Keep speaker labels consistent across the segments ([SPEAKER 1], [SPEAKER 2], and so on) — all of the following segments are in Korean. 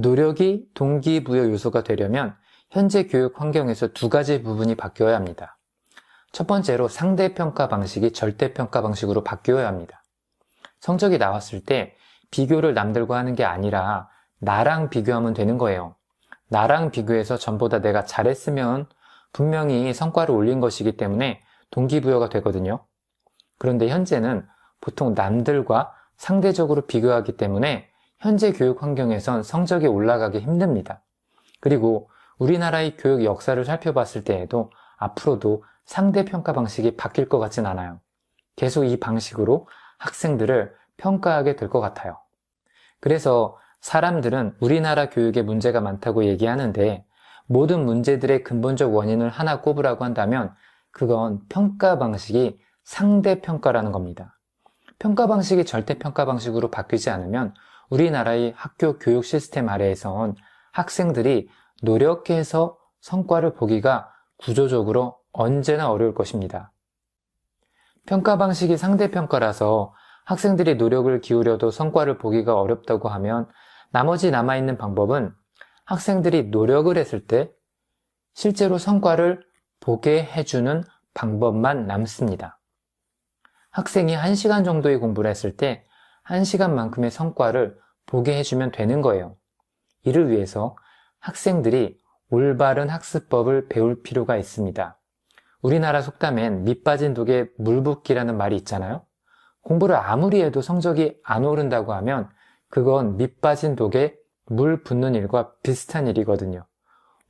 [SPEAKER 1] 노력이 동기부여 요소가 되려면 현재 교육 환경에서 두 가지 부분이 바뀌어야 합니다. 첫 번째로 상대평가 방식이 절대평가 방식으로 바뀌어야 합니다. 성적이 나왔을 때 비교를 남들과 하는 게 아니라 나랑 비교하면 되는 거예요. 나랑 비교해서 전보다 내가 잘했으면 분명히 성과를 올린 것이기 때문에 동기부여가 되거든요. 그런데 현재는 보통 남들과 상대적으로 비교하기 때문에 현재 교육 환경에선 성적이 올라가기 힘듭니다. 그리고 우리나라의 교육 역사를 살펴봤을 때에도 앞으로도 상대평가 방식이 바뀔 것 같진 않아요. 계속 이 방식으로 학생들을 평가하게 될 것 같아요. 그래서 사람들은 우리나라 교육에 문제가 많다고 얘기하는데 모든 문제들의 근본적 원인을 하나 꼽으라고 한다면 그건 평가 방식이 상대평가라는 겁니다. 평가 방식이 절대평가 방식으로 바뀌지 않으면 우리나라의 학교 교육 시스템 아래에선 학생들이 노력해서 성과를 보기가 구조적으로 언제나 어려울 것입니다. 평가 방식이 상대평가라서 학생들이 노력을 기울여도 성과를 보기가 어렵다고 하면 나머지 남아있는 방법은 학생들이 노력을 했을 때 실제로 성과를 보게 해주는 방법만 남습니다. 학생이 1시간 정도의 공부를 했을 때 1시간만큼의 성과를 보게 해주면 되는 거예요. 이를 위해서 학생들이 올바른 학습법을 배울 필요가 있습니다. 우리나라 속담엔 밑 빠진 독에 물 붓기라는 말이 있잖아요. 공부를 아무리 해도 성적이 안 오른다고 하면 그건 밑 빠진 독에 물 붓는 일과 비슷한 일이거든요.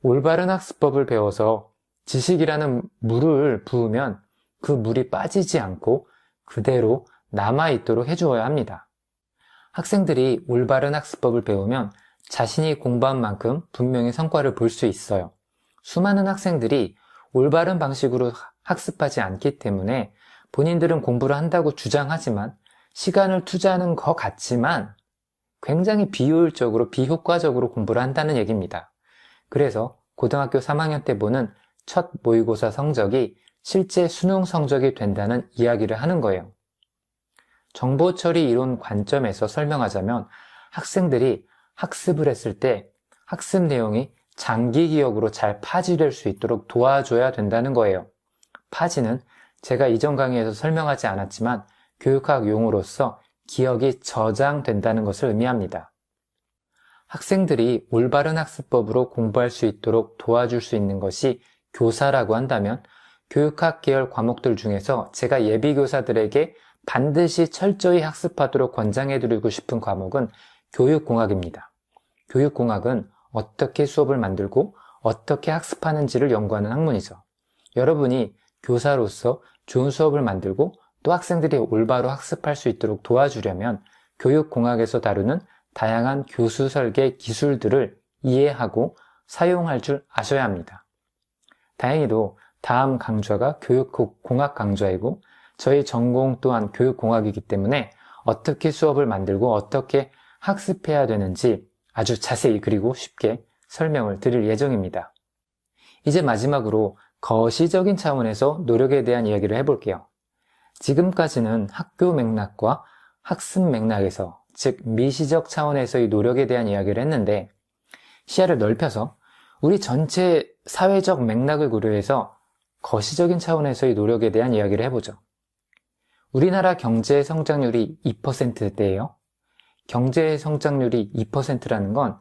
[SPEAKER 1] 올바른 학습법을 배워서 지식이라는 물을 부으면 그 물이 빠지지 않고 그대로 남아있도록 해주어야 합니다. 학생들이 올바른 학습법을 배우면 자신이 공부한 만큼 분명히 성과를 볼 수 있어요. 수많은 학생들이 올바른 방식으로 학습하지 않기 때문에 본인들은 공부를 한다고 주장하지만 시간을 투자하는 것 같지만 굉장히 비효율적으로 비효과적으로 공부를 한다는 얘기입니다. 그래서 고등학교 3학년 때 보는 첫 모의고사 성적이 실제 수능 성적이 된다는 이야기를 하는 거예요. 정보처리 이론 관점에서 설명하자면 학생들이 학습을 했을 때 학습 내용이 장기 기억으로 잘 파지될 수 있도록 도와줘야 된다는 거예요. 파지는 제가 이전 강의에서 설명하지 않았지만 교육학 용어로서 기억이 저장된다는 것을 의미합니다. 학생들이 올바른 학습법으로 공부할 수 있도록 도와줄 수 있는 것이 교사라고 한다면 교육학 계열 과목들 중에서 제가 예비교사들에게 반드시 철저히 학습하도록 권장해드리고 싶은 과목은 교육공학입니다. 교육공학은 어떻게 수업을 만들고 어떻게 학습하는지를 연구하는 학문이죠. 여러분이 교사로서 좋은 수업을 만들고 또 학생들이 올바로 학습할 수 있도록 도와주려면 교육공학에서 다루는 다양한 교수 설계 기술들을 이해하고 사용할 줄 아셔야 합니다. 다행히도 다음 강좌가 교육공학 강좌이고 저희 전공 또한 교육공학이기 때문에 어떻게 수업을 만들고 어떻게 학습해야 되는지 아주 자세히 그리고 쉽게 설명을 드릴 예정입니다. 이제 마지막으로 거시적인 차원에서 노력에 대한 이야기를 해볼게요. 지금까지는 학교 맥락과 학습 맥락에서, 즉 미시적 차원에서의 노력에 대한 이야기를 했는데 시야를 넓혀서 우리 전체 사회적 맥락을 고려해서 거시적인 차원에서의 노력에 대한 이야기를 해보죠. 우리나라 경제 성장률이 2%대예요. 경제 성장률이 2%라는 건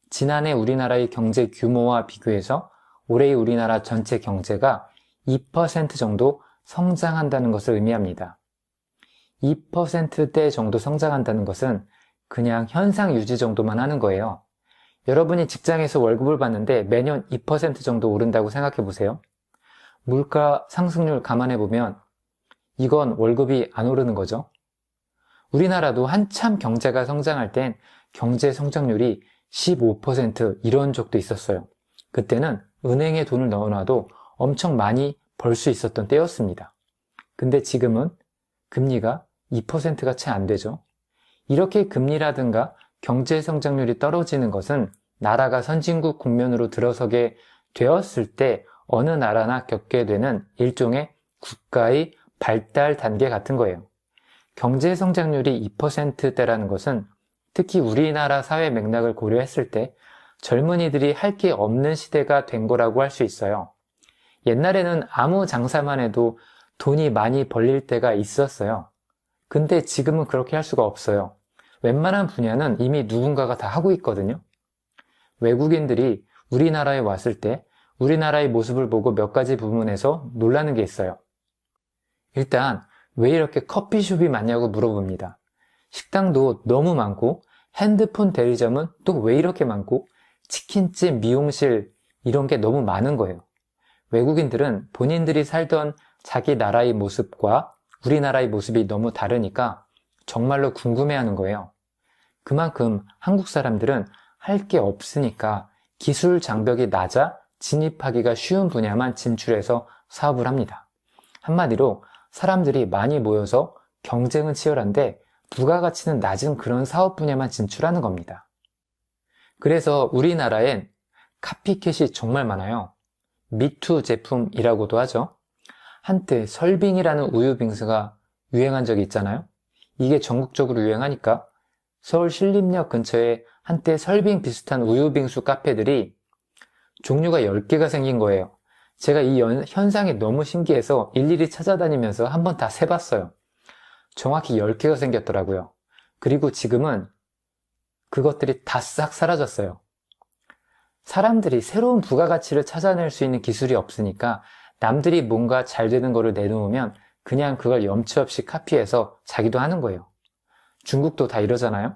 [SPEAKER 1] 지난해 우리나라의 경제 규모와 비교해서 올해의 우리나라 전체 경제가 2% 정도 성장한다는 것을 의미합니다. 2%대 정도 성장한다는 것은 그냥 현상 유지 정도만 하는 거예요. 여러분이 직장에서 월급을 받는데 매년 2% 정도 오른다고 생각해 보세요. 물가 상승률 감안해 보면 이건 월급이 안 오르는 거죠. 우리나라도 한참 경제가 성장할 땐 경제 성장률이 15% 이런 적도 있었어요. 그때는 은행에 돈을 넣어놔도 엄청 많이 벌 수 있었던 때였습니다. 근데 지금은 금리가 2%가 채 안 되죠. 이렇게 금리라든가 경제 성장률이 떨어지는 것은 나라가 선진국 국면으로 들어서게 되었을 때 어느 나라나 겪게 되는 일종의 국가의 발달 단계 같은 거예요. 경제 성장률이 2%대라는 것은 특히 우리나라 사회 맥락을 고려했을 때 젊은이들이 할 게 없는 시대가 된 거라고 할 수 있어요. 옛날에는 아무 장사만 해도 돈이 많이 벌릴 때가 있었어요. 근데 지금은 그렇게 할 수가 없어요. 웬만한 분야는 이미 누군가가 다 하고 있거든요. 외국인들이 우리나라에 왔을 때 우리나라의 모습을 보고 몇 가지 부분에서 놀라는 게 있어요. 일단 왜 이렇게 커피숍이 많냐고 물어봅니다. 식당도 너무 많고 핸드폰 대리점은 또 왜 이렇게 많고 치킨집, 미용실 이런 게 너무 많은 거예요. 외국인들은 본인들이 살던 자기 나라의 모습과 우리나라의 모습이 너무 다르니까 정말로 궁금해하는 거예요. 그만큼 한국 사람들은 할 게 없으니까 기술 장벽이 낮아 진입하기가 쉬운 분야만 진출해서 사업을 합니다. 한마디로 사람들이 많이 모여서 경쟁은 치열한데 부가가치는 낮은 그런 사업 분야만 진출하는 겁니다. 그래서 우리나라엔 카피캣이 정말 많아요. 미투 제품이라고도 하죠. 한때 설빙이라는 우유 빙수가 유행한 적이 있잖아요. 이게 전국적으로 유행하니까 서울 신림역 근처에 한때 설빙 비슷한 우유 빙수 카페들이 종류가 10개가 생긴 거예요. 제가 이 현상이 너무 신기해서 일일이 찾아다니면서 한번 다 세봤어요. 정확히 10개가 생겼더라고요. 그리고 지금은 그것들이 다 싹 사라졌어요. 사람들이 새로운 부가가치를 찾아낼 수 있는 기술이 없으니까 남들이 뭔가 잘 되는 거를 내놓으면 그냥 그걸 염치 없이 카피해서 자기도 하는 거예요. 중국도 다 이러잖아요.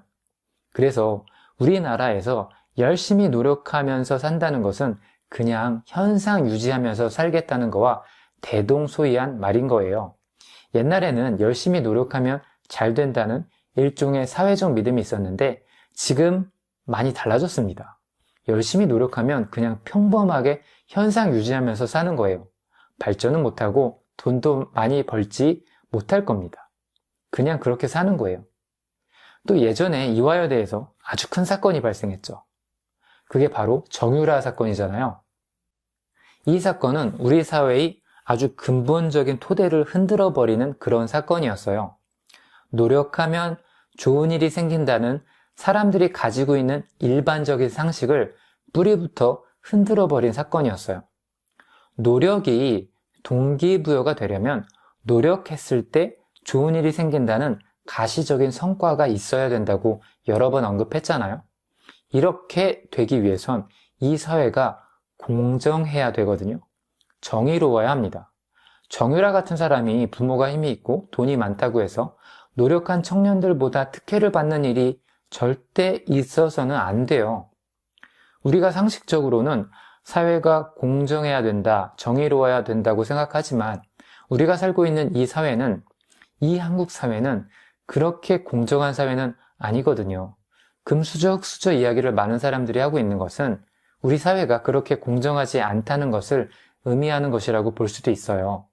[SPEAKER 1] 그래서 우리나라에서 열심히 노력하면서 산다는 것은 그냥 현상 유지하면서 살겠다는 거와 대동소이한 말인 거예요. 옛날에는 열심히 노력하면 잘 된다는 일종의 사회적 믿음이 있었는데 지금 많이 달라졌습니다. 열심히 노력하면 그냥 평범하게 현상 유지하면서 사는 거예요. 발전은 못하고 돈도 많이 벌지 못할 겁니다. 그냥 그렇게 사는 거예요. 또 예전에 이화여대에서 아주 큰 사건이 발생했죠. 그게 바로 정유라 사건이잖아요. 이 사건은 우리 사회의 아주 근본적인 토대를 흔들어 버리는 그런 사건이었어요. 노력하면 좋은 일이 생긴다는 사람들이 가지고 있는 일반적인 상식을 뿌리부터 흔들어 버린 사건이었어요. 노력이 동기부여가 되려면 노력했을 때 좋은 일이 생긴다는 가시적인 성과가 있어야 된다고 여러 번 언급했잖아요. 이렇게 되기 위해선 이 사회가 공정해야 되거든요. 정의로워야 합니다. 정유라 같은 사람이 부모가 힘이 있고 돈이 많다고 해서 노력한 청년들보다 특혜를 받는 일이 절대 있어서는 안 돼요. 우리가 상식적으로는 사회가 공정해야 된다, 정의로워야 된다고 생각하지만 우리가 살고 있는 이 사회는, 이 한국 사회는 그렇게 공정한 사회는 아니거든요. 금수저흑수저 이야기를 많은 사람들이 하고 있는 것은 우리 사회가 그렇게 공정하지 않다는 것을 의미하는 것이라고 볼 수도 있어요.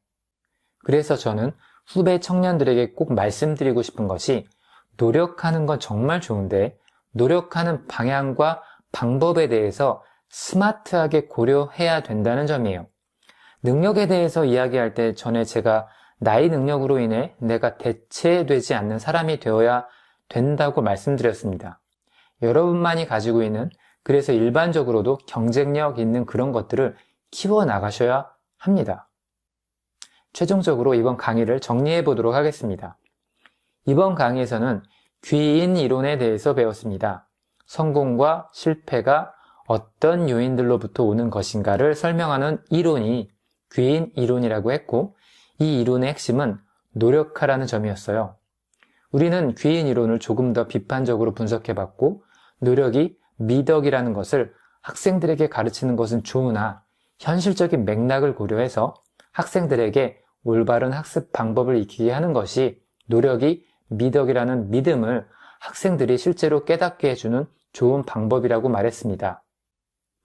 [SPEAKER 1] 그래서 저는 후배 청년들에게 꼭 말씀드리고 싶은 것이 노력하는 건 정말 좋은데 노력하는 방향과 방법에 대해서 스마트하게 고려해야 된다는 점이에요. 능력에 대해서 이야기할 때 전에 제가 나의 능력으로 인해 내가 대체되지 않는 사람이 되어야 된다고 말씀드렸습니다. 여러분만이 가지고 있는, 그래서 일반적으로도 경쟁력 있는 그런 것들을 키워나가셔야 합니다. 최종적으로 이번 강의를 정리해 보도록 하겠습니다. 이번 강의에서는 귀인 이론에 대해서 배웠습니다. 성공과 실패가 어떤 요인들로부터 오는 것인가를 설명하는 이론이 귀인 이론이라고 했고, 이 이론의 핵심은 노력하라는 점이었어요. 우리는 귀인 이론을 조금 더 비판적으로 분석해봤고, 노력이 미덕이라는 것을 학생들에게 가르치는 것은 좋으나 현실적인 맥락을 고려해서 학생들에게 올바른 학습 방법을 익히게 하는 것이 노력이 미덕이라는 믿음을 학생들이 실제로 깨닫게 해주는 좋은 방법이라고 말했습니다.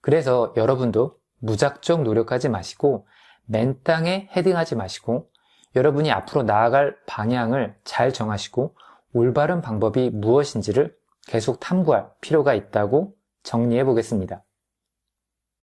[SPEAKER 1] 그래서 여러분도 무작정 노력하지 마시고 맨땅에 헤딩하지 마시고 여러분이 앞으로 나아갈 방향을 잘 정하시고 올바른 방법이 무엇인지를 계속 탐구할 필요가 있다고 정리해 보겠습니다.